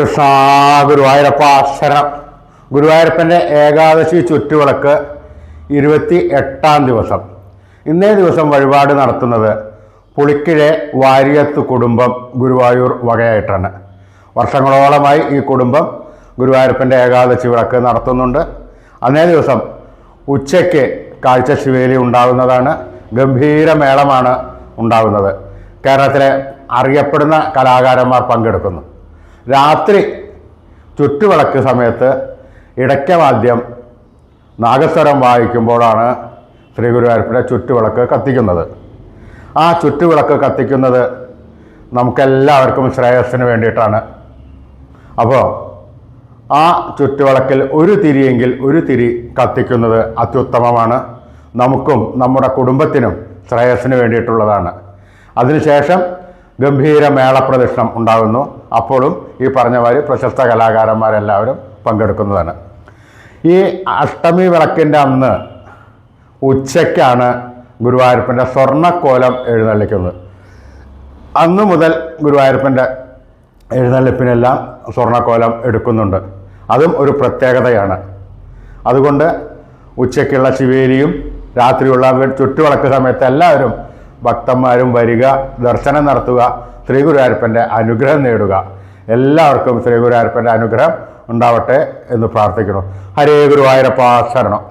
കൃഷ്ണ ഗുരുവായൂരപ്പ ശരണം. ഗുരുവായൂരപ്പൻ്റെ ഏകാദശി ചുറ്റുവിളക്ക് 28-ാം ദിവസം. ഇന്നേ ദിവസം വഴിപാട് നടത്തുന്നത് പുളിക്കിഴെ വാര്യത്ത് കുടുംബം ഗുരുവായൂർ വകയായിട്ടാണ്. വർഷങ്ങളോളമായി ഈ കുടുംബം ഗുരുവായൂരപ്പൻ്റെ ഏകാദശി വിളക്ക് നടത്തുന്നുണ്ട്. അന്നേ ദിവസം ഉച്ചയ്ക്ക് കാഴ്ച ശിവേലി ഉണ്ടാകുന്നതാണ്. ഗംഭീരമേളമാണ് ഉണ്ടാകുന്നത്. കേരളത്തിലെ അറിയപ്പെടുന്ന കലാകാരന്മാർ പങ്കെടുക്കുന്നു. രാത്രി ചുറ്റുവിളക്ക് സമയത്ത് ഇടയ്ക്കവാദ്യം നാഗസ്വരം വായിക്കുമ്പോഴാണ് ശ്രീ ഗുരുവായൂരപ്പൻ്റെ ചുറ്റുവിളക്ക് കത്തിക്കുന്നത്. ആ ചുറ്റുവിളക്ക് കത്തിക്കുന്നത് നമുക്കെല്ലാവർക്കും ശ്രേയസ്സിന് വേണ്ടിയിട്ടാണ്. അപ്പോൾ ആ ചുറ്റുവിളക്കിൽ ഒരു തിരിയെങ്കിൽ ഒരു തിരി കത്തിക്കുന്നത് അത്യുത്തമമാണ്. നമുക്കും നമ്മുടെ കുടുംബത്തിനും ശ്രേയസ്സിന് വേണ്ടിയിട്ടുള്ളതാണ്. അതിനുശേഷം ഗംഭീര മേളപ്രദക്ഷിണം ഉണ്ടാകുന്നു. അപ്പോഴും ഈ പറഞ്ഞമാതിരി പ്രശസ്ത കലാകാരന്മാരെല്ലാവരും പങ്കെടുക്കുന്നതാണ്. ഈ അഷ്ടമി വിളക്കിൻ്റെ അന്ന് ഉച്ചയ്ക്കാണ് ഗുരുവായൂരപ്പൻ്റെ സ്വർണ്ണക്കോലം എഴുന്നള്ളിക്കുന്നത്. അന്ന് മുതൽ ഗുരുവായൂരപ്പൻ്റെ എഴുന്നള്ളിപ്പിനെല്ലാം സ്വർണ്ണക്കോലം എടുക്കുന്നുണ്ട്. അതും ഒരു പ്രത്യേകതയാണ്. അതുകൊണ്ട് ഉച്ചയ്ക്കുള്ള ശിവേലിയും രാത്രിയുള്ള ചുറ്റുവിളക്ക് സമയത്ത് എല്ലാവരും ഭക്തന്മാരും വരിക, ദർശനം നടത്തുക, ശ്രീ ഗുരുവായൂരപ്പൻ്റെ അനുഗ്രഹം നേടുക. എല്ലാവർക്കും ശ്രീ ഗുരുവായൂരപ്പൻ്റെ അനുഗ്രഹം ഉണ്ടാവട്ടെ എന്ന് പ്രാർത്ഥിക്കുന്നു. ഹരേ ഗുരുവായൂരപ്പ ശരണം.